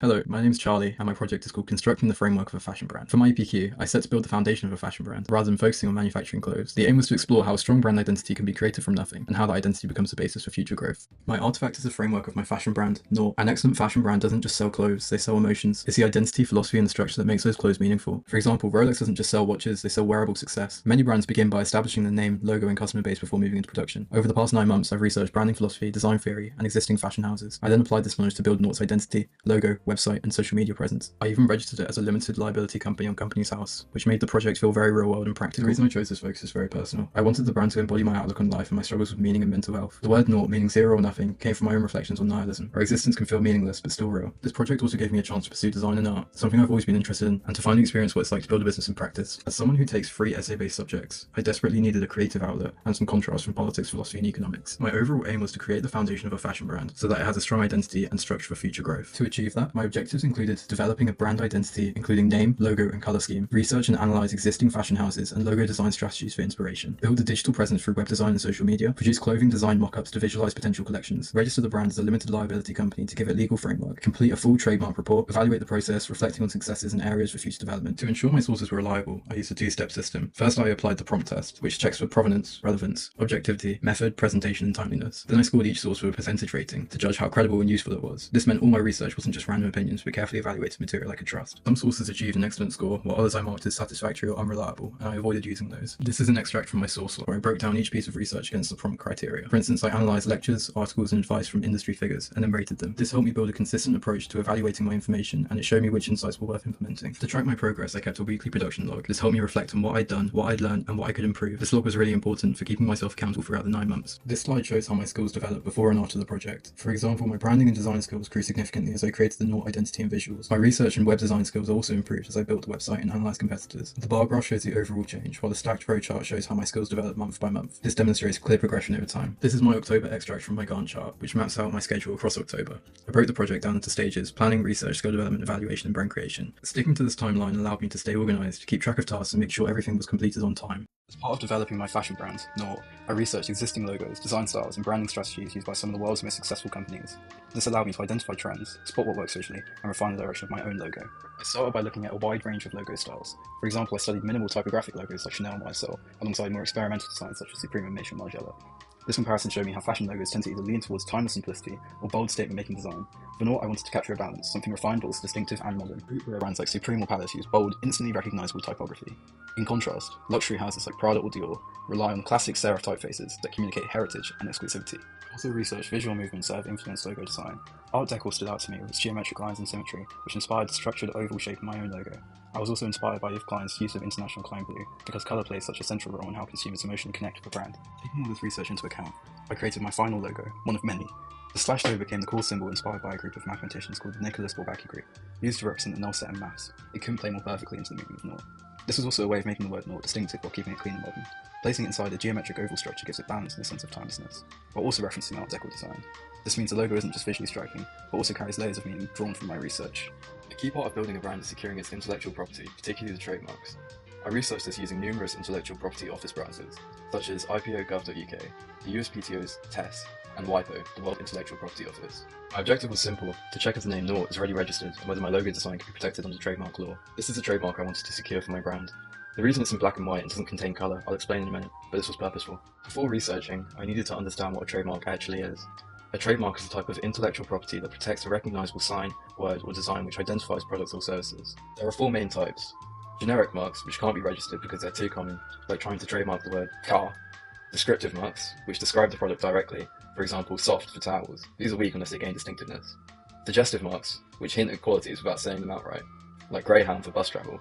Hello, my name's Charlie, and my project is called Constructing the Framework of a Fashion Brand. For my EPQ, I set to build the foundation of a fashion brand, rather than focusing on manufacturing clothes. The aim was to explore how a strong brand identity can be created from nothing, and how that identity becomes the basis for future growth. My Artefact is the framework of my fashion brand, Nor. An excellent fashion brand doesn't just sell clothes, they sell emotions. It's the identity, philosophy, and the structure that makes those clothes meaningful. For example, Rolex doesn't just sell watches, they sell wearable success. Many brands begin by establishing the name, logo, and customer base before moving into production. Over the past 9 months, I've researched branding philosophy, design theory, and existing fashion houses. I then applied this knowledge to build Nort's identity, logo, website, and social media presence. I even registered it as a limited liability company on Companies House, which made the project feel very real world and practical. The reason I chose this focus is very personal. I wanted the brand to embody my outlook on life and my struggles with meaning and mental health. The word naught, meaning zero or nothing, came from my own reflections on nihilism. Our existence can feel meaningless, but still real. This project also gave me a chance to pursue design and art, something I've always been interested in, and to finally experience what it's like to build a business in practice. As someone who takes 3 essay-based subjects, I desperately needed a creative outlet and some contrast from politics, philosophy, and economics. My overall aim was to create the foundation of a fashion brand so that it has a strong identity and structure for future growth. To achieve that, my objectives included developing a brand identity including name, logo, and color scheme, research and analyze existing fashion houses and logo design strategies for inspiration, build a digital presence through web design and social media, produce clothing design mock-ups to visualize potential collections, register the brand as a limited liability company to give it legal framework, complete a full trademark report, evaluate the process, reflecting on successes and areas for future development. To ensure my sources were reliable, I used a 2-step system. First, I applied the prompt test, which checks for provenance, relevance, objectivity, method, presentation, and timeliness. Then I scored each source with a percentage rating to judge how credible and useful it was. This meant all my research wasn't just random opinions, but carefully evaluated material I could trust. Some sources achieved an excellent score, while others I marked as satisfactory or unreliable, and I avoided using those. This is an extract from my source log, where I broke down each piece of research against the prompt criteria. For instance, I analysed lectures, articles, and advice from industry figures, and then rated them. This helped me build a consistent approach to evaluating my information, and it showed me which insights were worth implementing. To track my progress, I kept a weekly production log. This helped me reflect on what I'd done, what I'd learned, and what I could improve. This log was really important for keeping myself accountable throughout the 9 months. This slide shows how my skills developed before and after the project. For example, my branding and design skills grew significantly as I created the Nought identity and visuals. My research and web design skills also improved as I built the website and analysed competitors. The bar graph shows the overall change, while the stacked row chart shows how my skills developed month by month. This demonstrates clear progression over time. This is my October extract from my Gantt chart, which maps out my schedule across October. I broke the project down into stages: planning, research, skill development, evaluation, and brand creation. Sticking to this timeline allowed me to stay organised, keep track of tasks, and make sure everything was completed on time. As part of developing my fashion brand, Nought, I researched existing logos, design styles, and branding strategies used by some of the world's most successful companies. This allowed me to identify trends, spot what works socially, and refine the direction of my own logo. I started by looking at a wide range of logo styles. For example, I studied minimal typographic logos like Chanel and YSL, alongside more experimental designs such as Supreme and Maison Margiela. This comparison showed me how fashion logos tend to either lean towards timeless simplicity or bold statement-making design. For Nought, I wanted to capture a balance, something refined but also distinctive and modern. Brands like Supreme or Palace use bold, instantly recognizable typography. In contrast, luxury houses like Prada or Dior rely on classic serif typefaces that communicate heritage and exclusivity. I also researched visual movements that have influenced logo design. Art Deco stood out to me with its geometric lines and symmetry, which inspired the structured oval shape of my own logo. I was also inspired by Yves Klein's use of international Klein blue, because colour plays such a central role in how consumers emotionally connect with a brand. Taking all this research into account, I created my final logo, one of many. The slashed O became the core symbol inspired by a group of mathematicians called the Nicholas Bourbaki group, used to represent the null set in maths. It couldn't play more perfectly into the meaning of Nought. This was also a way of making the word Nought distinctive while keeping it clean and modern. Placing it inside a geometric oval structure gives it balance and a sense of timelessness, while also referencing Art Deco design. This means the logo isn't just visually striking, but also carries layers of meaning drawn from my research. A key part of building a brand is securing its intellectual property, particularly the trademarks. I researched this using numerous intellectual property office browsers, such as IPO.gov.uk, the USPTO's TESS, and WIPO, the World Intellectual Property Office. My objective was simple: to check if the name Nought is already registered and whether my logo design could be protected under trademark law. This is a trademark I wanted to secure for my brand. The reason it's in black and white and doesn't contain colour, I'll explain in a minute, but this was purposeful. Before researching, I needed to understand what a trademark actually is. A trademark is a type of intellectual property that protects a recognisable sign, word, or design which identifies products or services. There are 4 main types. Generic marks, which can't be registered because they're too common, like trying to trademark the word car. Descriptive marks, which describe the product directly, for example, soft for towels. These are weak unless they gain distinctiveness. Suggestive marks, which hint at qualities without saying them outright, like Greyhound for bus travel.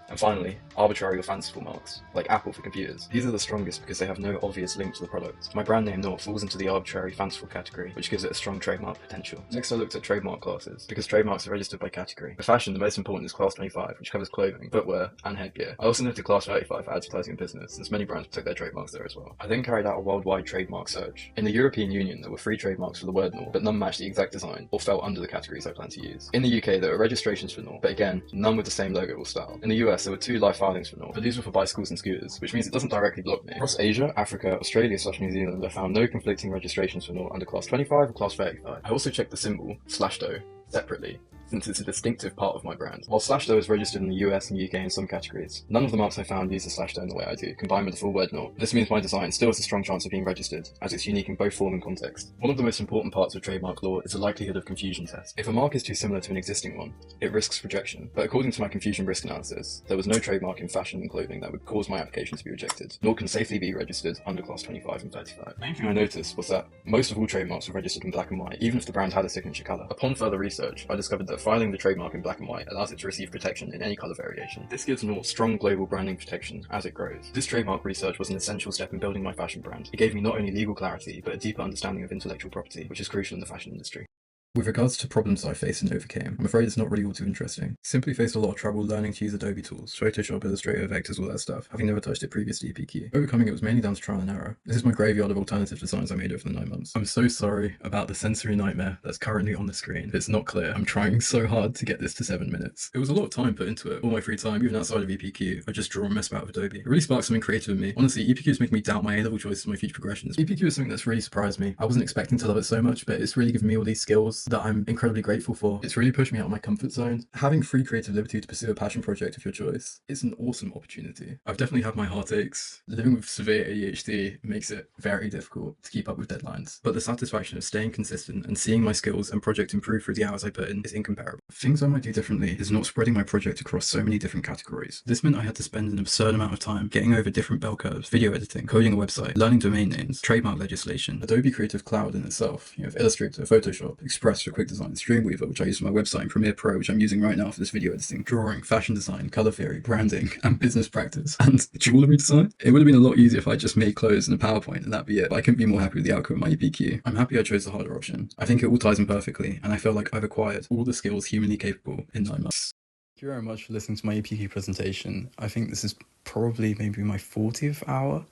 And finally, arbitrary or fanciful marks, like Apple for computers. These are the strongest because they have no obvious link to the product. My brand name Nought falls into the arbitrary, fanciful category, which gives it a strong trademark potential. Next I looked at trademark classes, because trademarks are registered by category. For fashion, the most important is Class 25, which covers clothing, footwear, and headgear. I also looked at Class 35 for advertising and business, since many brands protect their trademarks there as well. I then carried out a worldwide trademark search. In the European Union, there were 3 trademarks for the word Nought, but none matched the exact design, or fell under the categories I plan to use. In the UK, there were registrations for Nought, but again, none with the same logo or style. In the US, there were 2 live filings for Nought, but these were for bicycles and scooters, which means it doesn't directly block me. Across Asia, Africa, Australia/New Zealand, I found no conflicting registrations for Nought under Class 25 or Class 35. I also checked the symbol, /O, separately, since it's a distinctive part of my brand. While Slashdough is registered in the US and UK in some categories, none of the marks I found use the Slashdough in the way I do, combined with the full word knot. This means my design still has a strong chance of being registered, as it's unique in both form and context. One of the most important parts of trademark law is the likelihood of confusion test. If a mark is too similar to an existing one, it risks rejection. But according to my confusion risk analysis, there was no trademark in fashion and clothing that would cause my application to be rejected, nor can safely be registered under class 25 and 35. The main thing I noticed was that most of all trademarks were registered in black and white, even if the brand had a signature colour. Upon further research, I discovered that filing the trademark in black and white allows it to receive protection in any colour variation. This gives more strong global branding protection as it grows. This trademark research was an essential step in building my fashion brand. It gave me not only legal clarity, but a deeper understanding of intellectual property, which is crucial in the fashion industry. With regards to problems I faced and overcame, I'm afraid it's not really all too interesting. Simply faced a lot of trouble learning to use Adobe tools, Photoshop, Illustrator, vectors, all that stuff, having never touched it previous to EPQ. Overcoming it was mainly down to trial and error. This is my graveyard of alternative designs I made over the 9 months. I'm so sorry about the sensory nightmare that's currently on the screen. If it's not clear, I'm trying so hard to get this to 7 minutes. It was a lot of time put into it. All my free time, even outside of EPQ, I just draw and mess about with Adobe. It really sparked something creative in me. Honestly, EPQ is making me doubt my A-level choices and my future progressions. EPQ is something that's really surprised me. I wasn't expecting to love it so much, but it's really given me all these skills that I'm incredibly grateful for. It's really pushed me out of my comfort zone. Having free creative liberty to pursue a passion project of your choice is an awesome opportunity. I've definitely had my heartaches. Living with severe ADHD makes it very difficult to keep up with deadlines, but the satisfaction of staying consistent and seeing my skills and project improve through the hours I put in is incomparable. Things I might do differently is not spreading my project across so many different categories. This meant I had to spend an absurd amount of time getting over different bell curves, video editing, coding a website, learning domain names, trademark legislation, Adobe Creative Cloud in itself, Illustrator, Photoshop, Express for quick design, Dreamweaver, which I use for my website, and Premiere Pro, which I'm using right now for this video editing, drawing, fashion design, color theory, branding, and business practice, and jewelry design. It would have been a lot easier if I just made clothes in a PowerPoint and that'd be it, but I couldn't be more happy with the outcome of my EPQ. I'm happy I chose the harder option. I think it all ties in perfectly, and I feel like I've acquired all the skills humanly capable in 9 months. Thank you very much for listening to my EPQ presentation. I think this is probably maybe my 40th hour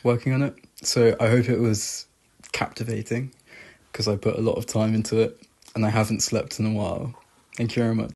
working on it, so I hope it was captivating, because I put a lot of time into it and I haven't slept in a while. Thank you very much.